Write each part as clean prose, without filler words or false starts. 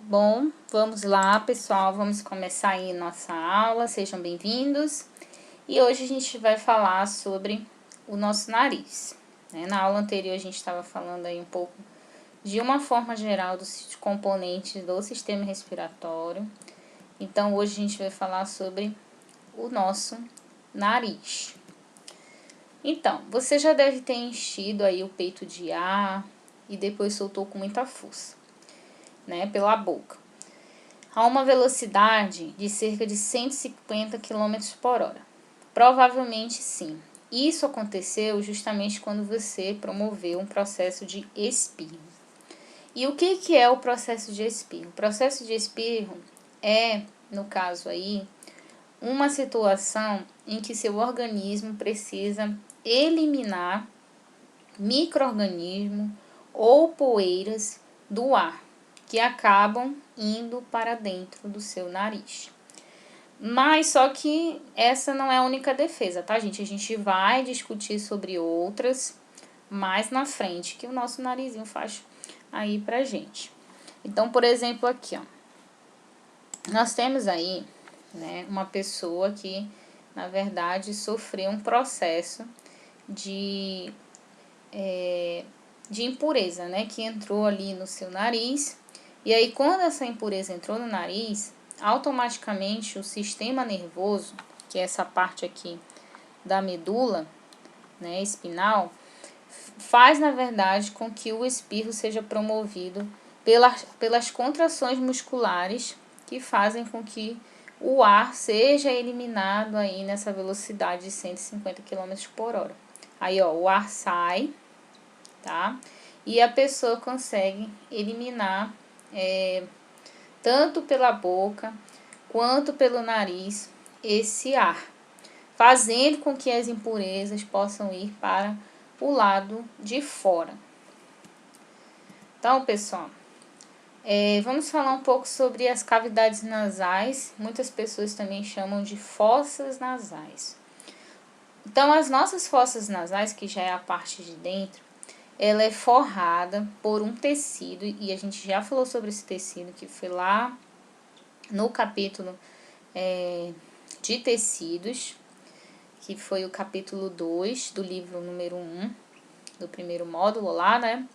Bom, vamos lá, pessoal, vamos começar aí nossa aula, sejam bem-vindos. E hoje a gente vai falar sobre o nosso nariz, né? Na aula anterior a gente estava falando aí um pouco de uma forma geral dos componentes do sistema respiratório. Então hoje a gente vai falar sobre o nosso nariz. Então, você já deve ter enchido aí o peito de ar e depois soltou com muita força, né, pela boca, a uma velocidade de cerca de 150 km por hora. Provavelmente sim. Isso aconteceu justamente quando você promoveu um processo de espirro. E o que é o processo de espirro? O processo de espirro é, no caso aí, uma situação em que seu organismo precisa eliminar micro-organismos ou poeiras do ar que acabam indo para dentro do seu nariz. Mas só que essa não é a única defesa, tá, gente? A gente vai discutir sobre outras mais na frente, que o nosso narizinho faz aí pra gente. Então, por exemplo, aqui, ó. Nós temos aí, né, uma pessoa que, na verdade, sofreu um processo de impureza, né, que entrou ali no seu nariz. E aí, quando essa impureza entrou no nariz, automaticamente o sistema nervoso, que é essa parte aqui da medula, né, espinal, faz, na verdade, com que o espirro seja promovido pelas contrações musculares que fazem com que o ar seja eliminado aí nessa velocidade de 150 km por hora. Aí, ó, o ar sai, tá? E a pessoa consegue eliminar tanto pela boca quanto pelo nariz esse ar, fazendo com que as impurezas possam ir para o lado de fora. Então, pessoal, vamos falar um pouco sobre as cavidades nasais. Muitas pessoas também chamam de fossas nasais. Então, as nossas fossas nasais, que já é a parte de dentro, ela é forrada por um tecido, e a gente já falou sobre esse tecido, que foi lá no capítulo de tecidos, que foi o capítulo 2 do livro número 1, do primeiro módulo lá, né?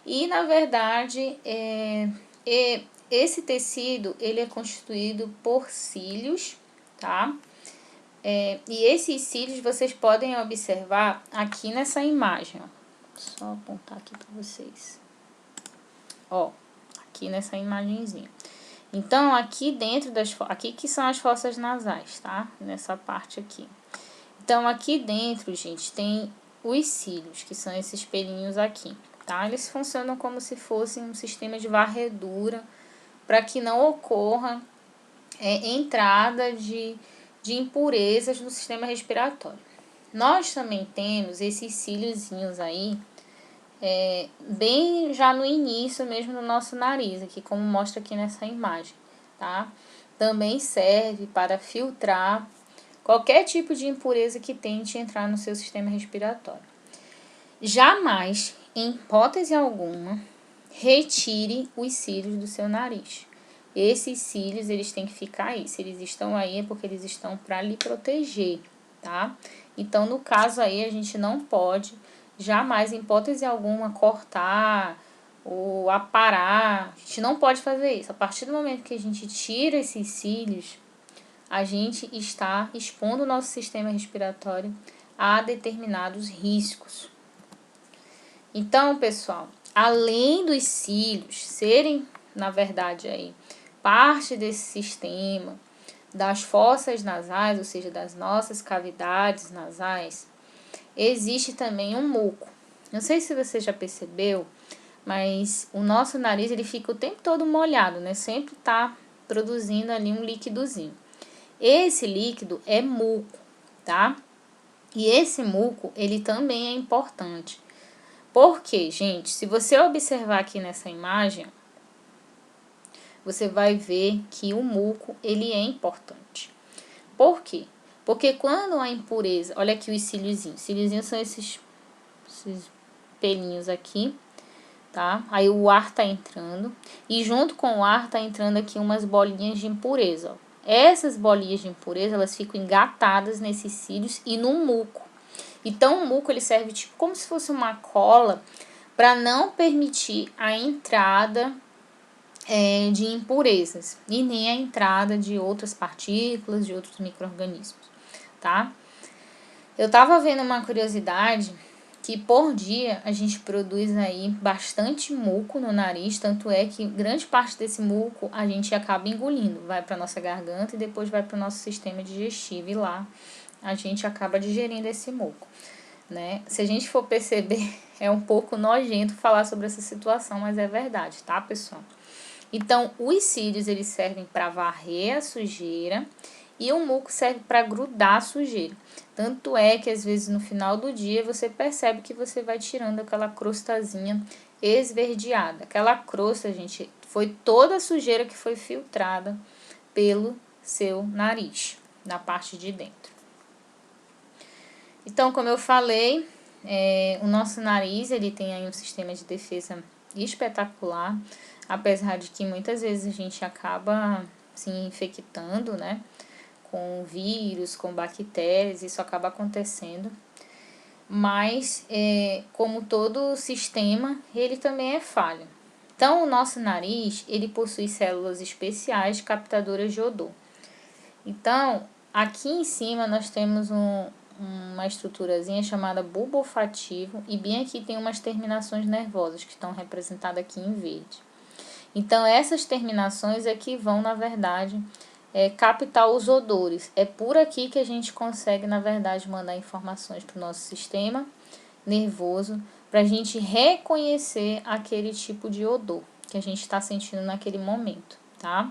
E, na verdade, esse tecido, ele é constituído por cílios, tá? E esses cílios vocês podem observar aqui nessa imagem, ó. Só apontar aqui para vocês. Ó, aqui nessa imagenzinha. Então, aqui dentro aqui que são as fossas nasais, tá? Nessa parte aqui. Então, aqui dentro, gente, tem os cílios, que são esses pelinhos aqui, tá? Eles funcionam como se fossem um sistema de varredura para que não ocorra entrada de impurezas no sistema respiratório. Nós também temos esses cíliozinhos aí, bem já no início mesmo do nosso nariz, aqui como mostra aqui nessa imagem, tá? Também serve para filtrar qualquer tipo de impureza que tente entrar no seu sistema respiratório. Jamais, em hipótese alguma, retire os cílios do seu nariz. Esses cílios, eles têm que ficar aí. Se eles estão aí, é porque eles estão para lhe proteger, tá? Então, no caso aí, a gente não pode, jamais, em hipótese alguma, cortar ou aparar. A gente não pode fazer isso. A partir do momento que a gente tira esses cílios, a gente está expondo o nosso sistema respiratório a determinados riscos. Então, pessoal, além dos cílios serem, na verdade, aí, parte desse sistema das fossas nasais, ou seja, das nossas cavidades nasais, existe também um muco. Não sei se você já percebeu, mas o nosso nariz, ele fica o tempo todo molhado, né? Sempre tá produzindo ali um líquidozinho. Esse líquido é muco, tá? E esse muco, ele também é importante. Porque, gente, se você observar aqui nessa imagem, você vai ver que o muco, ele é importante. Por quê? Porque quando a impureza... Olha aqui os cíliozinhos. Cíliozinhos são esses pelinhos aqui, tá? Aí o ar tá entrando e junto com o ar tá entrando aqui umas bolinhas de impureza, ó. Essas bolinhas de impureza, elas ficam engatadas nesses cílios e no muco. Então o muco ele serve tipo como se fosse uma cola para não permitir a entrada de impurezas e nem a entrada de outras partículas, de outros micro-organismos, tá? Eu tava vendo uma curiosidade que por dia a gente produz aí bastante muco no nariz, tanto é que grande parte desse muco a gente acaba engolindo, vai para nossa garganta e depois vai para o nosso sistema digestivo e lá a gente acaba digerindo esse muco, né? Se a gente for perceber, é um pouco nojento falar sobre essa situação, mas é verdade, tá, pessoal? Então, os cílios eles servem para varrer a sujeira e o muco serve para grudar a sujeira. Tanto é que às vezes no final do dia você percebe que você vai tirando aquela crostazinha esverdeada. Aquela crosta, gente, foi toda a sujeira que foi filtrada pelo seu nariz, na parte de dentro. Então, como eu falei, o nosso nariz ele tem aí um sistema de defesa espetacular, apesar de que muitas vezes a gente acaba se infectando, né, com vírus, com bactérias, isso acaba acontecendo. Mas, como todo sistema, ele também é falho. Então, o nosso nariz, ele possui células especiais captadoras de odor. Então, aqui em cima nós temos uma estruturazinha chamada bulbo olfativo e bem aqui tem umas terminações nervosas que estão representadas aqui em verde. Então, essas terminações é que vão, na verdade, captar os odores. É por aqui que a gente consegue, na verdade, mandar informações para o nosso sistema nervoso para a gente reconhecer aquele tipo de odor que a gente está sentindo naquele momento, tá?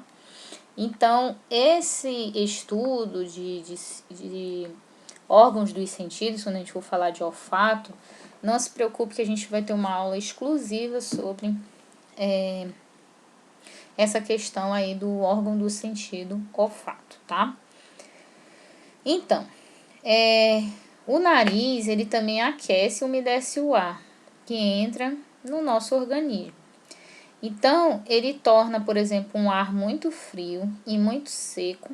Então, esse estudo de órgãos dos sentidos, quando a gente for falar de olfato, não se preocupe que a gente vai ter uma aula exclusiva sobre essa questão aí do órgão do sentido olfato, tá? Então, o nariz, ele também aquece e umedece o ar que entra no nosso organismo. Então, ele torna, por exemplo, um ar muito frio e muito seco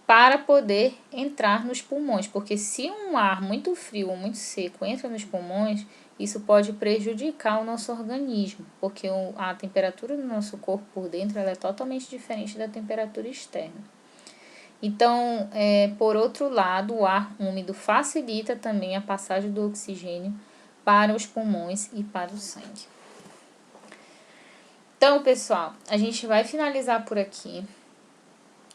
para poder entrar nos pulmões, porque se um ar muito frio ou muito seco entra nos pulmões, isso pode prejudicar o nosso organismo, porque a temperatura do nosso corpo por dentro ela é totalmente diferente da temperatura externa. Então, por outro lado, o ar úmido facilita também a passagem do oxigênio para os pulmões e para o sangue. Então, pessoal, a gente vai finalizar por aqui.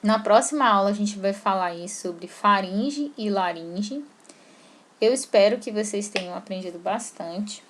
Na próxima aula, a gente vai falar aí sobre faringe e laringe. Eu espero que vocês tenham aprendido bastante.